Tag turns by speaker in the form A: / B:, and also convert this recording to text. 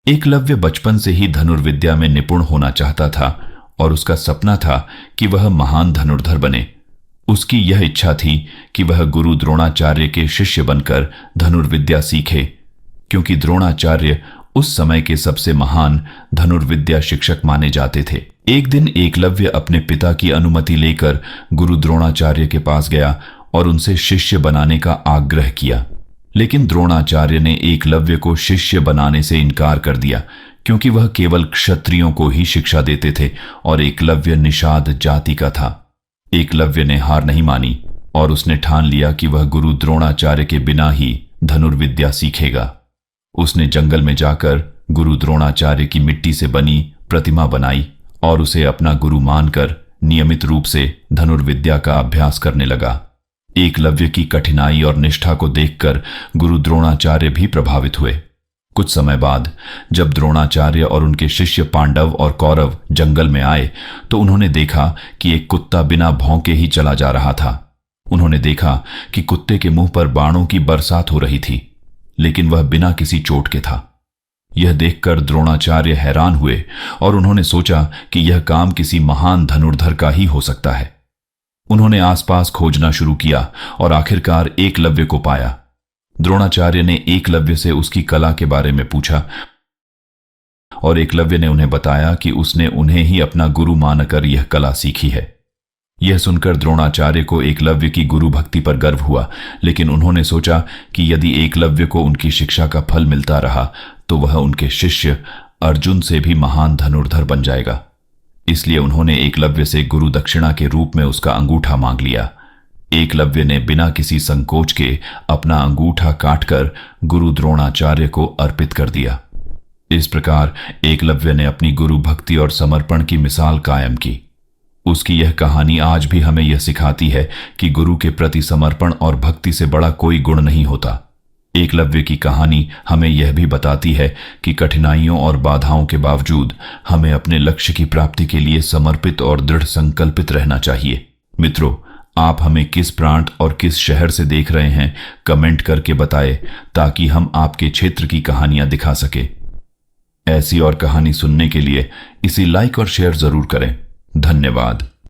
A: एकलव्य बचपन से ही धनुर्विद्या में निपुण होना चाहता था और उसका सपना था कि वह महान धनुर्धर बने। उसकी यह इच्छा थी कि वह गुरु द्रोणाचार्य के शिष्य बनकर धनुर्विद्या सीखे, क्योंकि द्रोणाचार्य उस समय के सबसे महान धनुर्विद्या शिक्षक माने जाते थे। एक दिन एकलव्य अपने पिता की अनुमति लेकर गुरु द्रोणाचार्य के पास गया और उनसे शिष्य बनाने का आग्रह किया, लेकिन द्रोणाचार्य ने एकलव्य को शिष्य बनाने से इनकार कर दिया, क्योंकि वह केवल क्षत्रियों को ही शिक्षा देते थे और एकलव्य निषाद जाति का था। एकलव्य ने हार नहीं मानी और उसने ठान लिया कि वह गुरु द्रोणाचार्य के बिना ही धनुर्विद्या सीखेगा। उसने जंगल में जाकर गुरु द्रोणाचार्य की मिट्टी से बनी प्रतिमा बनाई और उसे अपना गुरु मानकर नियमित रूप से धनुर्विद्या का अभ्यास करने लगा। एकलव्य की कठिनाई और निष्ठा को देखकर गुरु द्रोणाचार्य भी प्रभावित हुए। कुछ समय बाद जब द्रोणाचार्य और उनके शिष्य पांडव और कौरव जंगल में आए तो उन्होंने देखा कि एक कुत्ता बिना भौंके ही चला जा रहा था। उन्होंने देखा कि कुत्ते के मुंह पर बाणों की बरसात हो रही थी, लेकिन वह बिना किसी चोट के था। यह देखकर द्रोणाचार्य हैरान हुए और उन्होंने सोचा कि यह काम किसी महान धनुर्धर का ही हो सकता है। उन्होंने आसपास खोजना शुरू किया और आखिरकार एकलव्य को पाया। द्रोणाचार्य ने एकलव्य से उसकी कला के बारे में पूछा और एकलव्य ने उन्हें बताया कि उसने उन्हें ही अपना गुरु मानकर यह कला सीखी है। यह सुनकर द्रोणाचार्य को एकलव्य की गुरु भक्ति पर गर्व हुआ, लेकिन उन्होंने सोचा कि यदि एकलव्य को उनकी शिक्षा का फल मिलता रहा तो वह उनके शिष्य अर्जुन से भी महान धनुर्धर बन जाएगा। इसलिए उन्होंने एकलव्य से गुरु दक्षिणा के रूप में उसका अंगूठा मांग लिया। एकलव्य ने बिना किसी संकोच के अपना अंगूठा काटकर गुरु द्रोणाचार्य को अर्पित कर दिया। इस प्रकार एकलव्य ने अपनी गुरु भक्ति और समर्पण की मिसाल कायम की। उसकी यह कहानी आज भी हमें यह सिखाती है कि गुरु के प्रति समर्पण और भक्ति से बड़ा कोई गुण नहीं होता। एकलव्य की कहानी हमें यह भी बताती है कि कठिनाइयों और बाधाओं के बावजूद हमें अपने लक्ष्य की प्राप्ति के लिए समर्पित और दृढ़ संकल्पित रहना चाहिए। मित्रों, आप हमें किस प्रांत और किस शहर से देख रहे हैं कमेंट करके बताएं, ताकि हम आपके क्षेत्र की कहानियां दिखा सके। ऐसी और कहानी सुनने के लिए इसे लाइक और शेयर जरूर करें। धन्यवाद।